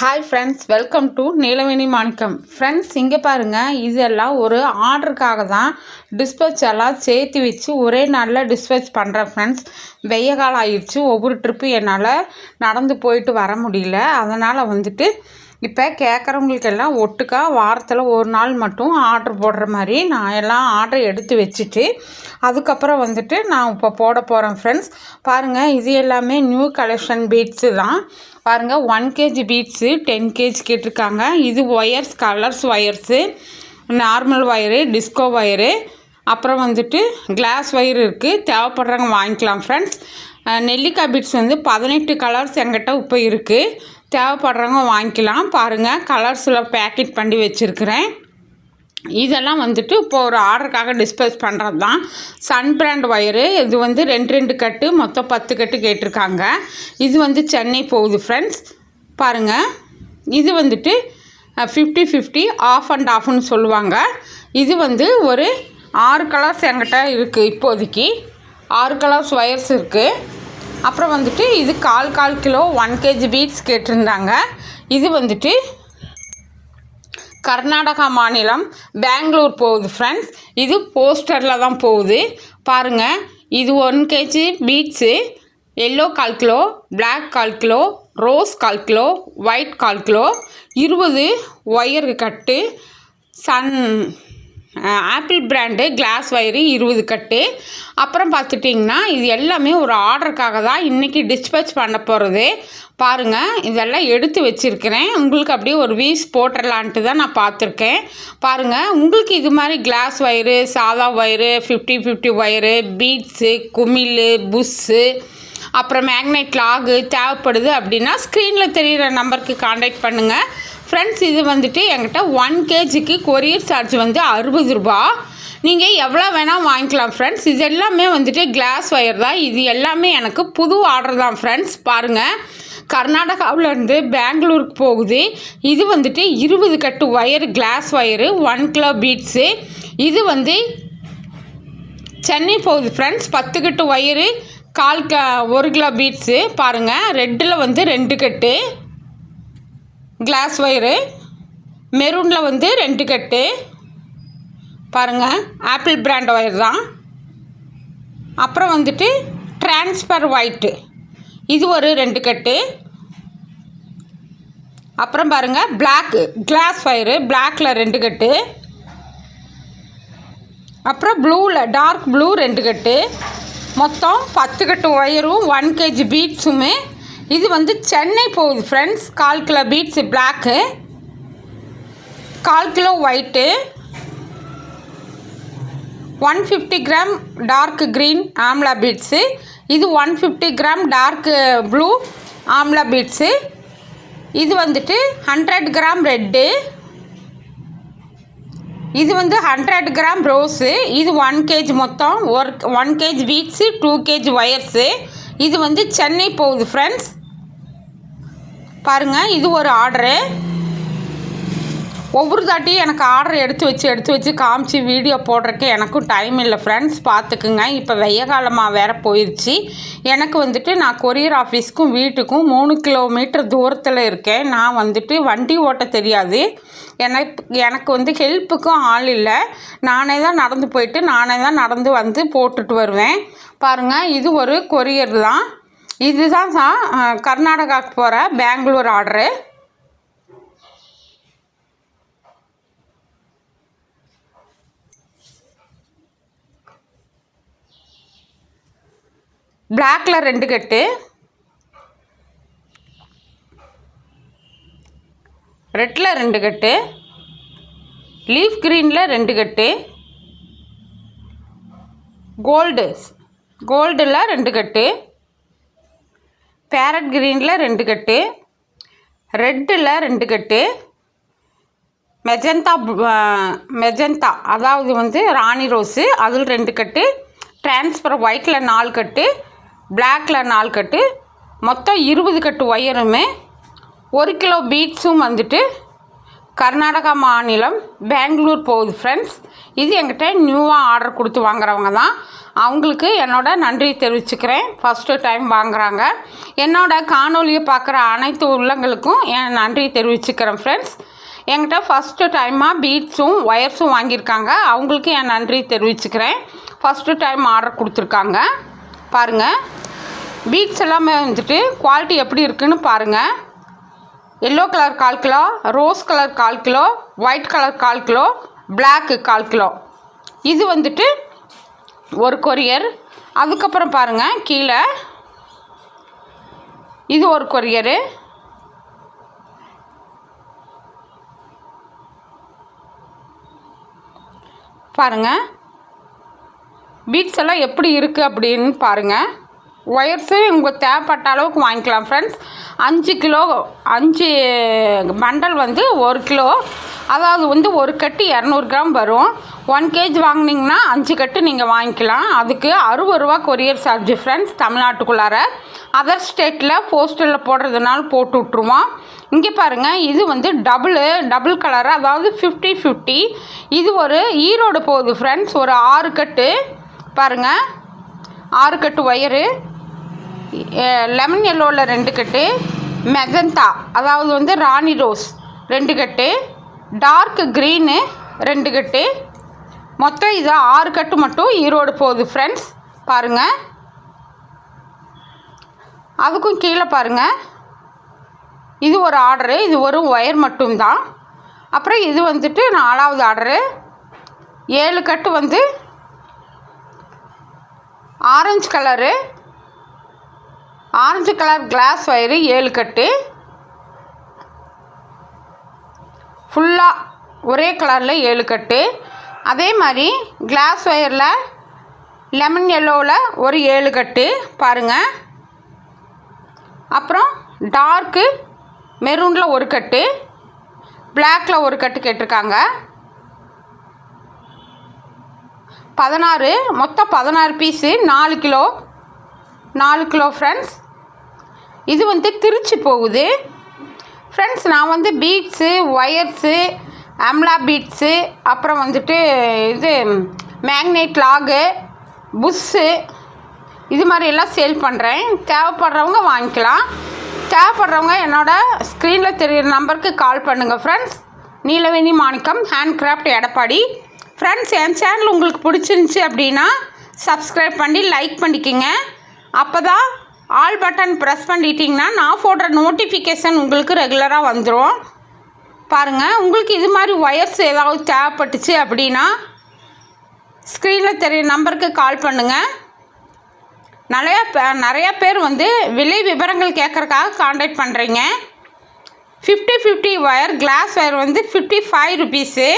Hi friends, welcome to Neelaveni Manickam. Friends, இங்கே பாருங்கள், இதெல்லாம் ஒரு ஆர்டருக்காக தான் டிஸ்பேச் எல்லாம் சேர்த்து வச்சு ஒரே நாளில் டிஸ்பேச் பண்ணுறேன். ஃப்ரெண்ட்ஸ், வெய்ய காலம் ஆயிடுச்சு. ஒவ்வொரு ட்ரிப்பு என்னால் நடந்து போயிட்டு வர முடியல. அதனால் இப்போ கேட்குறவங்களுக்கெல்லாம் ஒட்டுக்கா வாரத்தில் ஒரு நாள் மட்டும் ஆர்டர் போடுற மாதிரி நான் எல்லாம் ஆர்டர் எடுத்து வச்சுட்டு அதுக்கப்புறம் நான் இப்போ போட போகிறேன். ஃப்ரெண்ட்ஸ் பாருங்கள், இது எல்லாமே நியூ கலெக்ஷன் பீட்ஸு தான். பாருங்கள், 1 kg பீட்ஸு 10 kg கேட்டிருக்காங்க. இது wires, colours wires, normal wire, disco wire, அப்புறம் கிளாஸ் ஒயர் இருக்குது. தேவைப்படுறவங்க வாங்கிக்கலாம். ஃப்ரெண்ட்ஸ், நெல்லிக்காய் பீட்ஸ் 18 கலர்ஸ் என்கிட்ட இப்போ இருக்குது. தேவைப்படுறவங்க வாங்கிக்கலாம். பாருங்கள், கலர்ஸில் பேக்கெட் பண்ணி வச்சுருக்கிறேன். இதெல்லாம் இப்போ ஒரு ஆர்டருக்காக டிஸ்பேச் பண்ணுறது தான். சன் பிராண்ட் ஒயரு, இது 2 கட்டு, மொத்தம் 10 கட்டு கேட்டிருக்காங்க. இது சென்னை போகுது. ஃப்ரெண்ட்ஸ் பாருங்கள், இது 50-50 ஆஃப் அண்ட் ஆஃப்னு சொல்லுவாங்க. இது ஒரு 6 கலர்ஸ் என்கிட்ட இருக்குது. இப்போதைக்கு 6 கலர்ஸ் ஒயர்ஸ் இருக்குது. அப்புறம் இது 1/4 கிலோ 1 kg பீட்ஸ் கேட்டிருந்தாங்க. இது கர்நாடகா மாநிலம் பெங்களூர் போகுது. ஃப்ரெண்ட்ஸ், இது போஸ்டரில் தான் போகுது. பாருங்கள், இது 1 kg beads, yellow 1/4 kilo, black 1/4 kilo, rose 1/4 kilo, white 1/4 kilo, 20 wire கட்டு, ஆப்பிள் பிராண்டு கிளாஸ் ஒயரு 20 கட்டு. அப்புறம் பார்த்துட்டிங்கன்னா இது எல்லாமே ஒரு ஆர்டருக்காக தான் இன்றைக்கி டிஸ்பேச் பண்ண போகிறது. பாருங்கள், இதெல்லாம் எடுத்து வச்சுருக்கிறேன். உங்களுக்கு அப்படியே ஒரு வீஸ் போட்டுடலான்ட்டு தான் நான் பார்த்துருக்கேன். பாருங்கள், உங்களுக்கு இது மாதிரி கிளாஸ் ஒயரு, சாதா ஒயரு, 50-50 ஒயரு, பீட்ஸு, குமிழ், புஷ்ஷு, அப்புறம் மேக்னெட் லாகு தேவைப்படுது அப்படின்னா ஸ்க்ரீனில் தெரிகிற நம்பருக்கு காண்டாக்ட் பண்ணுங்கள். ஃப்ரெண்ட்ஸ், இது என்கிட்ட 1 kgக்கு கொரியர் சார்ஜ் 60 ரூபா. நீங்கள் எவ்வளோ வேணால் வாங்கிக்கலாம். ஃப்ரெண்ட்ஸ், இது எல்லாமே கிளாஸ் ஒயர் தான். இது எல்லாமே எனக்கு புது ஆர்டர் தான். ஃப்ரெண்ட்ஸ் பாருங்கள், கர்நாடகாவிலேருந்து பெங்களூருக்கு போகுது. இது 20 கட்டு wire, glass wire, 1 kilo beads. இது சென்னை போகுது. ஃப்ரெண்ட்ஸ், 10 கட்டு ஒயரு, 1 கிலோ பீட்ஸு. பாருங்கள், ரெட்டில் 2 கட்டு கிளாஸ் ஒயரு, மெரூனில் 2 கட்டு. பாருங்கள், ஆப்பிள் பிராண்ட் ஒயர் தான். அப்புறம் டிரான்ஸ்பர் ஒயிட்டு, இது ஒரு 2 கட்டு. அப்புறம் பாருங்கள், பிளாக்கு கிளாஸ் ஒயரு, பிளாக்கில் 2 கட்டு. அப்புறம் ப்ளூவில், டார்க் ப்ளூ 2 கட்டு. மொத்தம் 10 கட்டு ஒயரும் 1 kg பீட்ஸுமே. இது சென்னை போகுது. Friends, 1/4 kilo beads black, 1/4 kilo white, 150 gram dark green amla beads. இது 150 gram dark blue amla beads. இது 100 கிராம் ரெட்டு. இது 100 கிராம் ரோஸு. இது 1 kg மொத்தம் 1 kg பீட்ஸு, 2 kg ஒயர்ஸு. இது சென்னை போகுது. ஃப்ரெண்ட்ஸ் பாருங்கள், இது ஒரு ஆர்டரு. ஒவ்வொரு தாட்டியும் எனக்கு ஆர்டர் எடுத்து வச்சு காமிச்சு வீடியோ போடுறதுக்கு எனக்கும் டைம் இல்லை. ஃப்ரெண்ட்ஸ் பார்த்துக்குங்க. இப்போ வெய்ய காலமாக வேறு போயிடுச்சு. எனக்கு நான் கொரியர் ஆஃபீஸ்க்கும் வீட்டுக்கும் 3 கிலோமீட்டர் தூரத்தில் இருக்கேன். நான் வண்டி ஓட்ட தெரியாது. எனக்கு ஹெல்ப்புக்கும் ஆள் இல்லை. நானே தான் நடந்து போயிட்டு நடந்து போட்டுட்டு வருவேன். பாருங்கள், இது ஒரு கொரியர் தான். இதுதான் கர்நாடகாவுக்கு போகிற பெங்களூர் ஆர்டரு. பிளாக்கில் 2 கட்டு, ரெட்டில் 2 கட்டு, லீஃப் க்ரீனில் 2 கட்டு, கோல்டில் 2 கட்டு, பேரட் க்ரீனில் 2 கட்டு, ரெட்டில் 2 கட்டு, மெஜந்தா அதாவது ராணி ரோஸு, அதில் 2 கட்டு, டிரான்ஸ்பர் ஒயிட்டில் 4 கட்டு, பிளாக்கில் 4 கட்டு, மொத்தம் 20 கட்டு ஒயருமே. 1 கிலோ பீட்ஸும் கர்நாடகா மாநிலம் பெங்களூர் போகுது ஃப்ரெண்ட்ஸ். இது என்கிட்ட நியூவாக ஆர்டர் கொடுத்து வாங்குறவங்க தான். அவங்களுக்கு என்னோட நன்றி தெரிவிச்சுக்கிறேன். ஃபஸ்ட்டு டைம் வாங்குகிறாங்க. என்னோட காணொலியை பார்க்குற அனைத்து உள்ளங்களுக்கும் என் நன்றி தெரிவிச்சுக்கிறேன் ஃப்ரெண்ட்ஸ். என்கிட்ட ஃபஸ்ட்டு டைமாக பீட்ஸும் ஒயர்ஸும் வாங்கியிருக்காங்க. அவங்களுக்கு என் நன்றி தெரிவிச்சுக்கிறேன். ஃபஸ்ட்டு டைம் ஆர்டர் கொடுத்துருக்காங்க. பாருங்கள், பீட்ஸ் எல்லாமே வந்துட்டு குவாலிட்டி எப்படி இருக்குதுன்னு பாருங்கள். Yellow colour 1/4 kilo, rose colour 1/4 kilo, white colour 1/4 kilo, black 1/4 kilo. இது வந்துட்டு ஒரு கொரியர். அதுக்கப்புறம் பாருங்கள், கீழே இது ஒரு கொரியரு. பாருங்கள், பீட்ஸ் எல்லாம் எப்படி இருக்குது அப்படின்னு பாருங்கள். ஒயர்ஸு உங்களுக்கு தேவைப்பட்ட அளவுக்கு வாங்கிக்கலாம் ஃப்ரெண்ட்ஸ். 5 கிலோ 5 பண்டல் வந்து 1 கிலோ, அதாவது வந்து ஒரு கட்டு 200 கிராம் வரும். 1 கேஜி வாங்கினீங்கன்னா 5 கட்டு நீங்கள் வாங்கிக்கலாம். அதுக்கு 60 ரூபா கொரியர் சார்ஜ் ஃப்ரெண்ட்ஸ், தமிழ்நாட்டுக்குள்ளார. அதர் ஸ்டேட்டில் போஸ்டலில் போடுறதுனால போட்டு விட்ருவோம். இங்கே பாருங்கள், இது வந்து டபுள் கலரு, அதாவது 50-50. இது ஒரு ஈரோடு போகுது ஃப்ரெண்ட்ஸ். ஒரு 6 கட்டு பாருங்கள், 6 கட்டு ஒயரு. லெமன் எல்லோவில் 2 கட்டு, மெஜந்தா அதாவது வந்து ராணி ரோஸ் 2 கட்டு, டார்க் க்ரீனு 2 கட்டு. மொத்தம் இது 6 கட்டு மட்டும் ஈரோடு போகுது ஃப்ரெண்ட்ஸ். பாருங்கள், அதுக்கும் கீழே பாருங்கள், இது ஒரு ஆர்டரு. இது ஒரு ஒயர் மட்டும்தான். அப்புறம் இது வந்துட்டு 4வது ஆர்டரு. 7 கட்டு வந்து ஆரஞ்சு கலர் கிளாஸ் ஒயரு 7 கட்டு. ஃபுல்லாக ஒரே கலரில் 7 கட்டு. அதே மாதிரி கிளாஸ் ஒயரில் லெமன் எல்லோவில் ஒரு 7 கட்டு பாருங்கள். அப்புறம் டார்க்கு மெரூனில் 1 கட்டு, பிளாக்கில் 1 கட்டு கேட்டிருக்காங்க. 16, மொத்தம் 16 பீஸு, 4 கிலோ ஃப்ரெண்ட்ஸ். இது வந்து திருச்சி போகுது ஃப்ரெண்ட்ஸ். நான் வந்து பீட்ஸு, ஒயர்ஸு, அம்லா பீட்ஸு, அப்புறம் வந்துட்டு இது மேக்னெட் லாகு, புஷ்ஷு, இது மாதிரி எல்லாம் சேல் பண்ணுறேன். தேவைப்படுறவங்க வாங்கிக்கலாம். தேவைப்படுறவங்க என்னோடய ஸ்க்ரீனில் தெரிகிற நம்பருக்கு கால் பண்ணுங்கள் ஃப்ரெண்ட்ஸ். நீலவேணி மாணிக்கம், ஹேண்ட் கிராஃப்ட், எடப்பாடி. ஃப்ரெண்ட்ஸ், என் சேனல் உங்களுக்கு பிடிச்சிருந்துச்சி அப்படின்னா சப்ஸ்கிரைப் பண்ணி லைக் பண்ணிக்கோங்க. அப்போ தான் ஆல் பட்டன் ப்ரெஸ் பண்ணிட்டீங்கன்னா நான் போடுற நோட்டிஃபிகேஷன் உங்களுக்கு ரெகுலராக வந்துடும். பாருங்கள், உங்களுக்கு இது மாதிரி ஒயர்ஸ் ஏதாவது தேவைப்பட்டுச்சு அப்படின்னா ஸ்க்ரீனில் தெரிய நம்பருக்கு கால் பண்ணுங்கள். நிறையா பேர் வந்து விலை விவரங்கள் கேட்குறக்காக காண்டாக்ட் பண்ணுறீங்க. 50-50 ஒயர், கிளாஸ் ஒயர் வந்து 55 ருபீஸு.